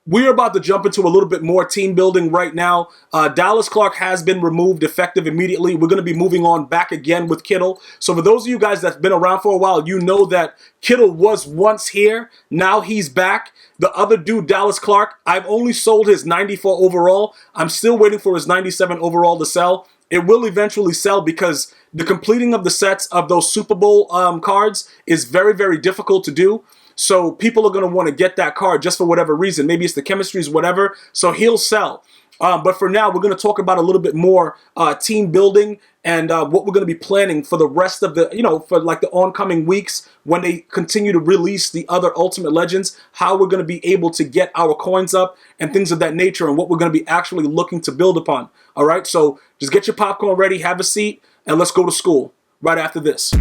We're about to jump into a little bit more team building right now. Dallas Clark has been removed effective immediately. We're going to be moving on back again with Kittle. So for those of you guys that's been around for a while, you know that Kittle was once here. Now he's back. The other dude, Dallas Clark, I've only sold his 94 overall. I'm still waiting for his 97 overall to sell. It will eventually sell because the completing of the sets of those Super Bowl cards is very, very difficult to do. So people are going to want to get that card just for whatever reason. Maybe it's the chemistries, whatever. So he'll sell. But for now, we're going to talk about a little bit more team building and what we're going to be planning for the rest of the, for like the oncoming weeks when they continue to release the other Ultimate Legends, how we're going to be able to get our coins up and things of that nature and what we're going to be actually looking to build upon. All right, so just get your popcorn ready, have a seat, and let's go to school right after this.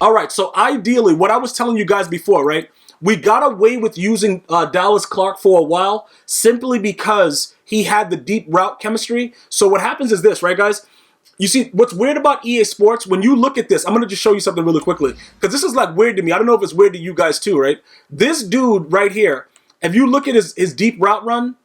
All right, so ideally, what I was telling you guys before, right? We got away with using Dallas Clark for a while simply because he had the deep route chemistry. So what happens is this, right, guys? You see, what's weird about EA Sports, when you look at this, I'm going to just show you something really quickly because this is like weird to me. I don't know if it's weird to you guys too, right? This dude right here, if you look at his deep route run,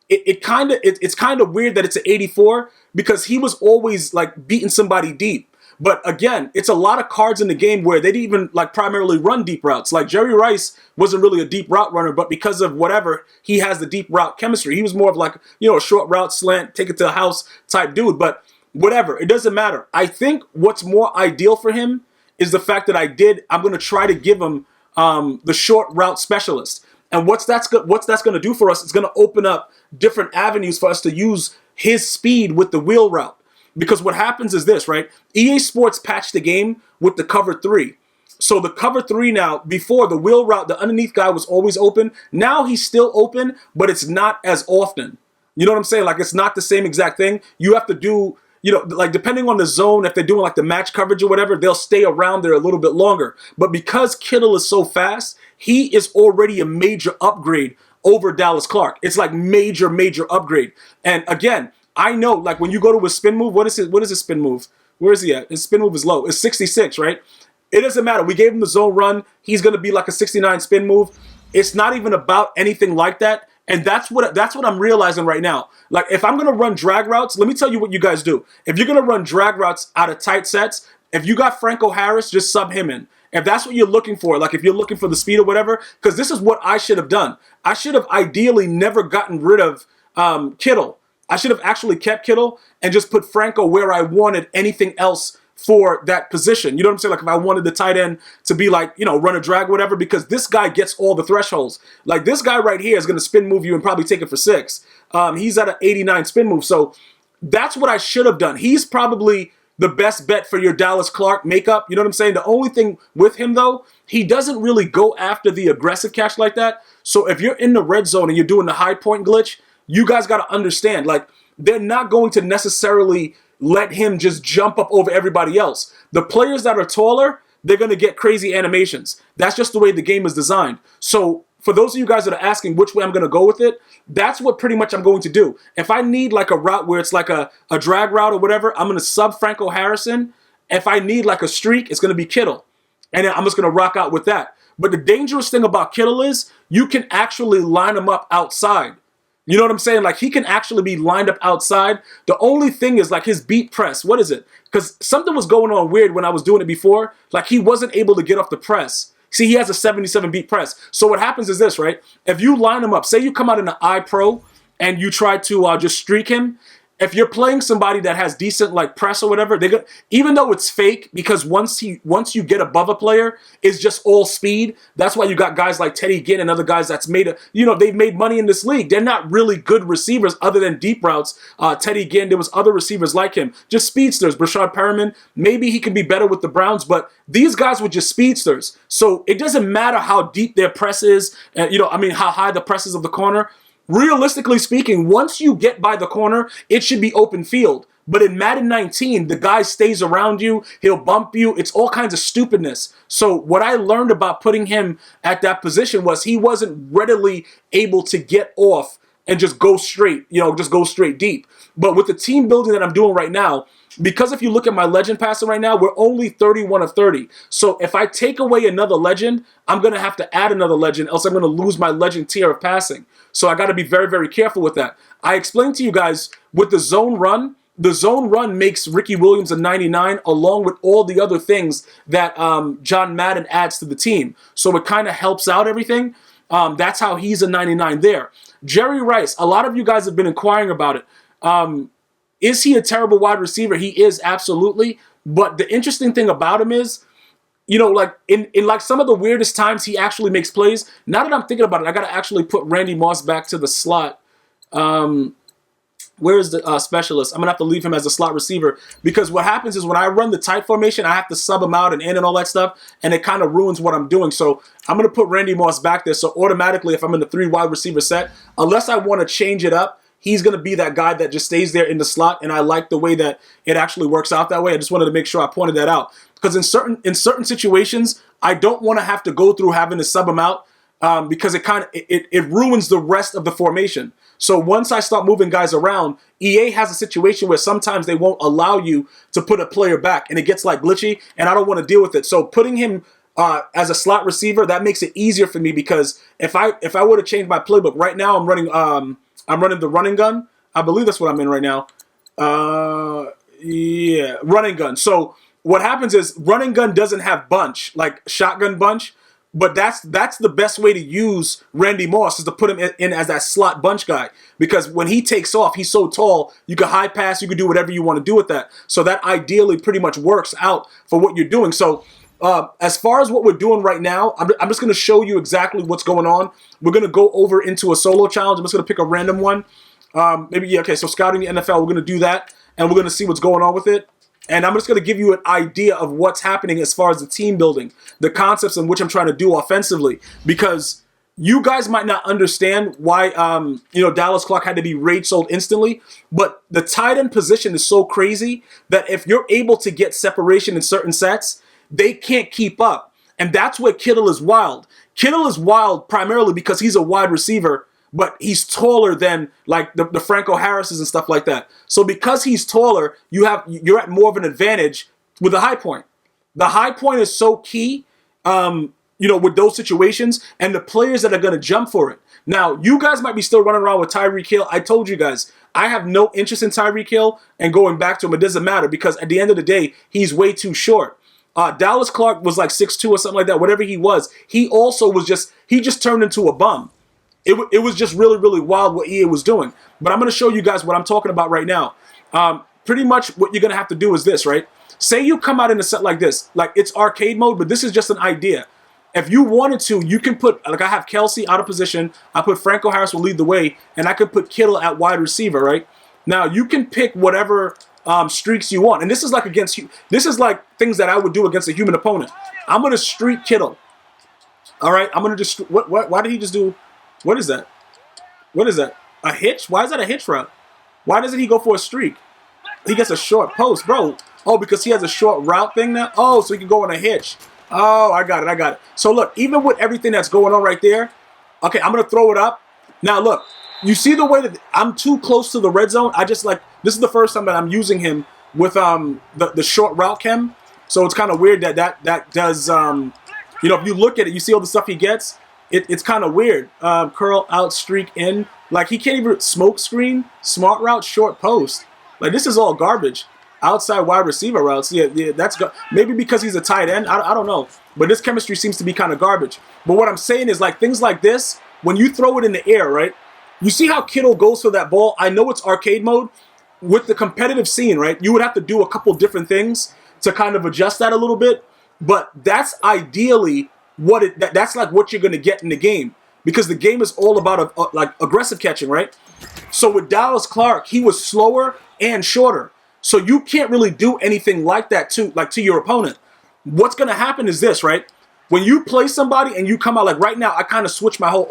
it's kind of weird that it's an 84 because he was always like beating somebody deep. But again, it's a lot of cards in the game where they didn't even like primarily run deep routes. Like Jerry Rice wasn't really a deep route runner, but because of whatever, he has the deep route chemistry. He was more of like, a short route slant, take it to the house type dude. But whatever, it doesn't matter. I think what's more ideal for him is the fact that I'm going to try to give him the short route specialist. And what's that's going to do for us, it's going to open up different avenues for us to use his speed with the wheel route. Because what happens is this, right? EA Sports patched the game with the cover 3. So the cover 3 now, before the wheel route, the underneath guy was always open. Now he's still open, but it's not as often. You know what I'm saying? Like it's not the same exact thing. You have to do, like depending on the zone, if they're doing like the match coverage or whatever, they'll stay around there a little bit longer. But because Kittle is so fast, he is already a major upgrade over Dallas Clark. It's like major, major upgrade. And again, I know, like when you go to a spin move, what is his spin move? Where is he at? His spin move is low. It's 66, right? It doesn't matter. We gave him the zone run. He's going to be like a 69 spin move. It's not even about anything like that. And that's what I'm realizing right now. Like if I'm going to run drag routes, let me tell you what you guys do. If you're going to run drag routes out of tight sets, if you got Franco Harris, just sub him in. If that's what you're looking for, like if you're looking for the speed or whatever, because this is what I should have done. I should have ideally never gotten rid of Kittle. I should have actually kept Kittle and just put Franco where I wanted anything else for that position. You know what I'm saying? Like if I wanted the tight end to be like, run a drag, whatever, because this guy gets all the thresholds. Like this guy right here is going to spin move you and probably take it for 6. He's at an 89 spin move. So that's what I should have done. He's probably the best bet for your Dallas Clark makeup. You know what I'm saying? The only thing with him though, he doesn't really go after the aggressive catch like that. So if you're in the red zone and you're doing the high point glitch, you guys got to understand, like, they're not going to necessarily let him just jump up over everybody else. The players that are taller, they're going to get crazy animations. That's just the way the game is designed. So for those of you guys that are asking which way I'm going to go with it, that's what pretty much I'm going to do. If I need like a route where it's like a drag route or whatever, I'm going to sub Franco Harrison. If I need like a streak, it's going to be Kittle. And then I'm just going to rock out with that. But the dangerous thing about Kittle is you can actually line him up outside. You know what I'm saying? Like he can actually be lined up outside. The only thing is like his beat press. What is it? Because something was going on weird when I was doing it before. Like he wasn't able to get off the press. See, he has a 77 beat press. So what happens is this, right? If you line him up, say you come out in the iPro and you try to just streak him. If you're playing somebody that has decent like press or whatever, they're gonna, even though it's fake, because once you get above a player, it's just all speed. That's why you got guys like Teddy Ginn and other guys that's they've made money in this league. They're not really good receivers other than deep routes. Teddy Ginn, there was other receivers like him, just speedsters. Brashad Perriman, maybe he can be better with the Browns, but these guys were just speedsters. So it doesn't matter how deep their press is, how high the press is of the corner. Realistically speaking, once you get by the corner, it should be open field. But in Madden 19, the guy stays around you. He'll bump you. It's all kinds of stupidness. So what I learned about putting him at that position was he wasn't readily able to get off and just go straight, just go straight deep. But with the team building that I'm doing right now, Because if you look at my legend passing right now, we're only 31 of 30. So if I take away another legend, I'm going to have to add another legend, else I'm going to lose my legend tier of passing. So I got to be very, very careful with that. I explained to you guys with the zone run makes Ricky Williams a 99 along with all the other things that John Madden adds to the team. So it kind of helps out everything. That's how he's a 99 there. Jerry Rice, a lot of you guys have been inquiring about it. Is he a terrible wide receiver? He is, absolutely. But the interesting thing about him is, you know, like in like some of the weirdest times he actually makes plays. Now that I'm thinking about it, I got to actually put Randy Moss back to the slot. Where is the specialist? I'm going to have to leave him as a slot receiver because what happens is when I run the tight formation, I have to sub him out and in and all that stuff, and it kind of ruins what I'm doing. So I'm going to put Randy Moss back there. So automatically, if I'm in the 3 wide receiver set, unless I want to change it up, he's going to be that guy that just stays there in the slot, and I like the way that it actually works out that way. I just wanted to make sure I pointed that out. Because in certain situations, I don't want to have to go through having to sub him out because it ruins the rest of the formation. So once I start moving guys around, EA has a situation where sometimes they won't allow you to put a player back, and it gets like glitchy, and I don't want to deal with it. So putting him as a slot receiver, that makes it easier for me because if I were to change my playbook right now, I'm running the running gun. I believe that's what I'm in right now. Yeah, running gun. So what happens is running gun doesn't have bunch, like shotgun bunch, but that's the best way to use Randy Moss is to put him in as that slot bunch guy because when he takes off, he's so tall, you can high pass, you can do whatever you want to do with that. So that ideally pretty much works out for what you're doing. So as far as what we're doing right now, I'm just going to show you exactly what's going on. We're going to go over into a solo challenge. I'm just going to pick a random one. Okay, so scouting the NFL, we're going to do that, and we're going to see what's going on with it. And I'm just going to give you an idea of what's happening as far as the team building, the concepts in which I'm trying to do offensively, because you guys might not understand why Dallas Clark had to be rage sold instantly, but the tight end position is so crazy that if you're able to get separation in certain sets, they can't keep up. And that's where Kittle is wild. Kittle is wild primarily because he's a wide receiver, but he's taller than like the Franco Harrises and stuff like that. So because he's taller, you're at more of an advantage with the high point. The high point is so key, with those situations and the players that are going to jump for it. Now, you guys might be still running around with Tyreek Hill. I told you guys, I have no interest in Tyreek Hill and going back to him. It doesn't matter because at the end of the day, he's way too short. Dallas Clark was like 6'2" or something like that, whatever he was. He also was he just turned into a bum. It was just really, really wild what EA was doing. But I'm going to show you guys what I'm talking about right now. Pretty much what you're going to have to do is this, right? Say you come out in a set like this. Like, it's arcade mode, but this is just an idea. If you wanted to, you can put, like I have Kelsey out of position. I put Franco Harris will lead the way, and I could put Kittle at wide receiver, right? Now, you can pick whatever streaks you want. And this is like this is like things that I would do against a human opponent. I'm going to streak Kittle. All right? I'm going to just, why did he just do... What is that? What is that? A hitch? Why is that a hitch route? Why doesn't he go for a streak? He gets a short post, bro. Oh, because he has a short route thing now? Oh, so he can go on a hitch. Oh, I got it. So look, even with everything that's going on right there, okay, I'm going to throw it up. Now look, you see the way that I'm too close to the red zone? This is the first time that I'm using him with the short route chem. So it's kind of weird that does, if you look at it, you see all the stuff he gets. It's kind of weird. Curl out, streak in. Like, he can't even smoke screen, smart route, short post. Like, this is all garbage. Outside wide receiver routes. Yeah, that's maybe because he's a tight end. I don't know. But this chemistry seems to be kind of garbage. But what I'm saying is, like, things like this, when you throw it in the air, right? You see how Kittle goes for that ball? I know it's arcade mode. With the competitive scene, right? You would have to do a couple different things to kind of adjust that a little bit. But that's ideally... that's like what you're going to get in the game, because the game is all about like aggressive catching, right? So with Dallas Clark, he was slower and shorter, so you can't really do anything like that to your opponent. What's going to happen is this, right? When you play somebody and you come out, like right now, I kind of switch my whole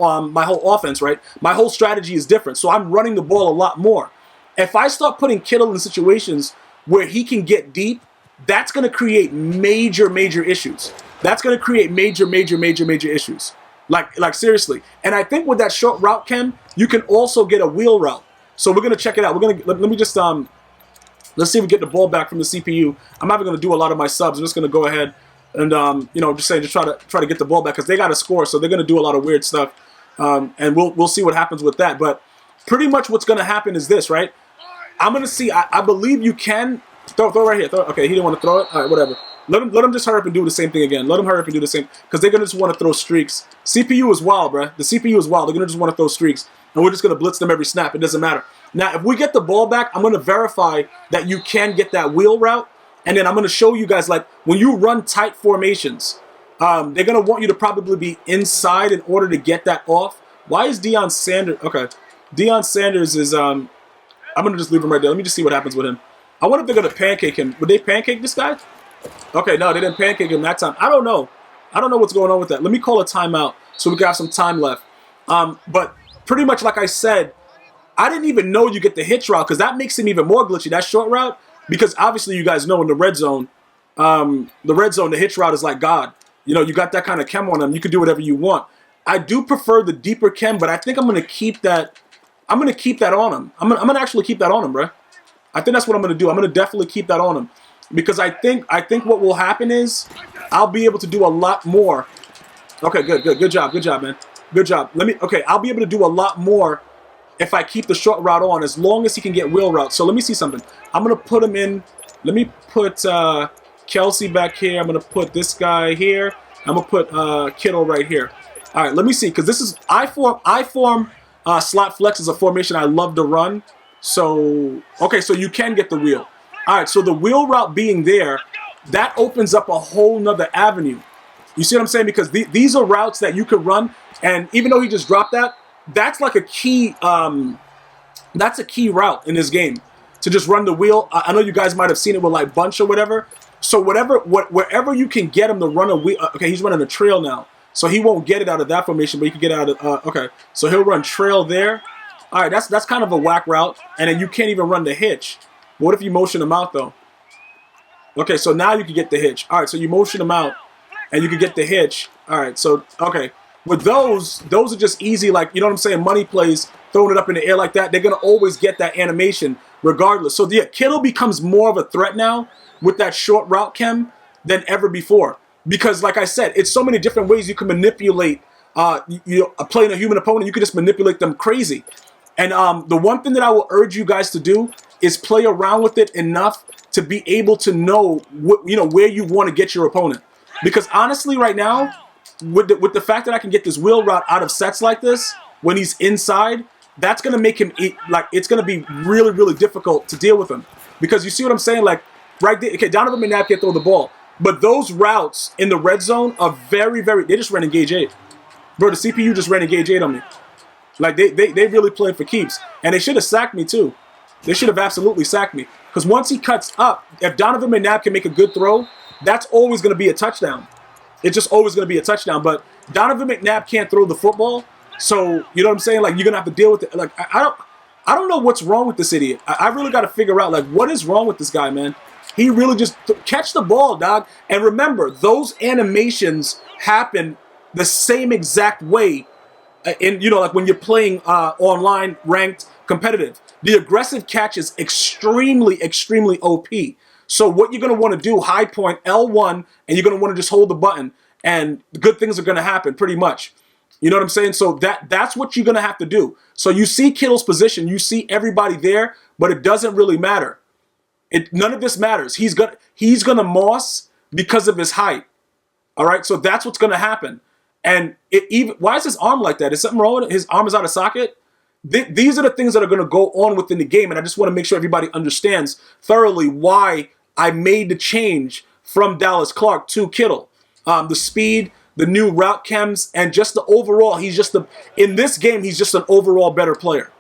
offense, right? My whole strategy is different, so I'm running the ball a lot more. If I start putting Kittle in situations where he can get deep, that's going to create major issues. That's going to create major issues. Like seriously. And I think with that short route, Ken, you can also get a wheel route. So we're going to check it out. Let me just Let's see if we get the ball back from the CPU. I'm not even going to do a lot of my subs. I'm just going to go ahead and, you know, just try to get the ball back because they got to score, so they're going to do a lot of weird stuff. And we'll see what happens with that. But pretty much what's going to happen is this, right? I'm going to see. I believe you can throw right here. Okay, he didn't want to throw it. All right, whatever. Let him just hurry up and do the same thing again. Let him hurry up and do the same because they're going to just want to throw streaks. CPU is wild, bruh. The CPU is wild. They're going to just want to throw streaks, and we're just going to blitz them every snap. It doesn't matter. Now, if we get the ball back, I'm going to verify that you can get that wheel route, and then I'm going to show you guys, like, when you run tight formations, they're going to want you to probably be inside in order to get that off. Why is Deion Sanders? Okay. Deion Sanders is, I'm going to just leave him right there. Let me just see what happens with him. I wonder if they're going to pancake him. Would they pancake this guy? Okay, no, they didn't pancake him that time. I don't know. I don't know what's going on with that. Let me call a timeout so we can have some time left. But pretty much like I said, I didn't even know you get the hitch route because that makes him even more glitchy, that short route. Because obviously you guys know in the red zone, the hitch route is like God. You know, you got that kind of chem on him. You can do whatever you want. I do prefer the deeper chem, but I think I'm going to keep that. I'm going to keep that on him. I'm going to actually keep that on him, bro. I think that's what I'm going to do. I'm going to definitely keep that on him. Because I think what will happen is I'll be able to do a lot more. Okay, good job, man. Good job. I'll be able to do a lot more if I keep the short route on, as long as he can get wheel route. So let me see something. I'm gonna put him in. Let me put Kelsey back here. I'm gonna put this guy here. I'm gonna put Kittle right here. All right, let me see, because this is I form slot flex is a formation I love to run. So okay, so you can get the wheel. All right, so the wheel route being there, that opens up a whole nother avenue. You see what I'm saying? Because these are routes that you could run, and even though he just dropped that, that's like a key. That's a key route in this game to just run the wheel. I know you guys might have seen it with like bunch or whatever. So wherever you can get him to run a wheel. Okay, he's running a trail now, so he won't get it out of that formation, but he can get it out of. Okay, so he'll run trail there. All right, that's kind of a whack route, and then you can't even run the hitch. What if you motion him out though? Okay, so now you can get the hitch. All right, so you motion him out, and you can get the hitch. All right, so okay. With those are just easy, like, you know what I'm saying, money plays, throwing it up in the air like that. They're going to always get that animation regardless. So, yeah, Kittle becomes more of a threat now with that short route chem than ever before. Because, like I said, it's so many different ways you can manipulate playing a human opponent. You can just manipulate them crazy. And the one thing that I will urge you guys to do is play around with it enough to be able to know where you want to get your opponent. Because, honestly, right now, with the fact that I can get this wheel route out of sets like this when he's inside, that's going to make him it's going to be really, really difficult to deal with him. Because you see what I'm saying? Like, right there, okay, Donovan McNabb can't throw the ball. But those routes in the red zone are very, very, they just ran engage 8. Bro, the CPU just ran engage 8 on me. Like, they really playing for keeps. And they should have sacked me, too. They should have absolutely sacked me. Because once he cuts up, if Donovan McNabb can make a good throw, that's always going to be a touchdown. It's just always going to be a touchdown. But Donovan McNabb can't throw the football. So, you know what I'm saying? Like, you're going to have to deal with it. Like, I don't know what's wrong with this idiot. I really got to figure out, like, what is wrong with this guy, man? He really just catch the ball, dog. And remember, those animations happen the same exact way like when you're playing online, ranked, competitive. The aggressive catch is extremely, extremely OP. So what you're going to want to do, high point, L1, and you're going to want to just hold the button, and good things are going to happen, pretty much. You know what I'm saying? So that's what you're going to have to do. So you see Kittle's position, you see everybody there, but it doesn't really matter. None of this matters. He's gonna moss because of his height. All right, so that's what's going to happen. And why is his arm like that? Is something wrong with it? His arm is out of socket? These are the things that are going to go on within the game, and I just want to make sure everybody understands thoroughly why I made the change from Dallas Clark to Kittle. The speed, the new route chems, and just the overall, in this game, he's just an overall better player.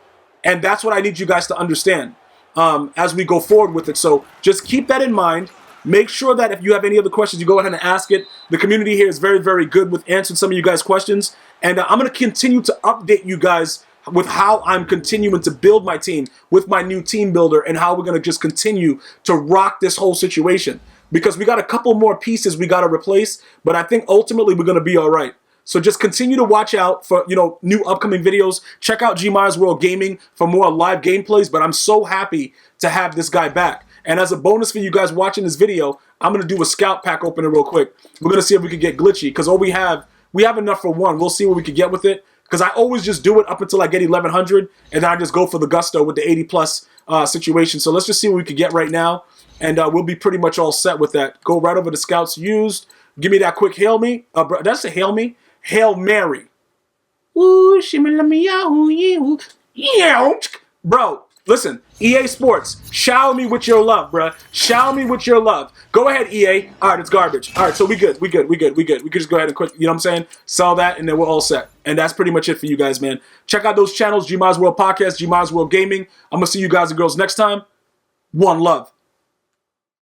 And that's what I need you guys to understand as we go forward with it. So just keep that in mind. Make sure that if you have any other questions, you go ahead and ask it. The community here is very, very good with answering some of you guys' questions. And I'm going to continue to update you guys with how I'm continuing to build my team with my new team builder and how we're going to just continue to rock this whole situation. Because we got a couple more pieces we got to replace, but I think ultimately we're going to be all right. So just continue to watch out for, new upcoming videos. Check out GmiasWorld Gaming for more live gameplays, but I'm so happy to have this guy back. And as a bonus for you guys watching this video, I'm going to do a scout pack opening real quick. We're going to see if we can get glitchy, because all we have enough for one. We'll see what we can get with it, because I always just do it up until I get 1100, and then I just go for the gusto with the 80 plus situation. So let's just see what we can get right now, and we'll be pretty much all set with that. Go right over to scouts used. Give me that quick Hail Me. That's a Hail Me. Hail Mary. Ooh, bro, listen, EA Sports, shower me with your love, bro. Shower me with your love. Go ahead, EA. All right, it's garbage. All right, so we good. We could just go ahead and quick, you know what I'm saying? Sell that, and then we're all set. And that's pretty much it for you guys, man. Check out those channels, GmiasWorld Podcast, GmiasWorld Gaming. I'm going to see you guys and girls next time. One love.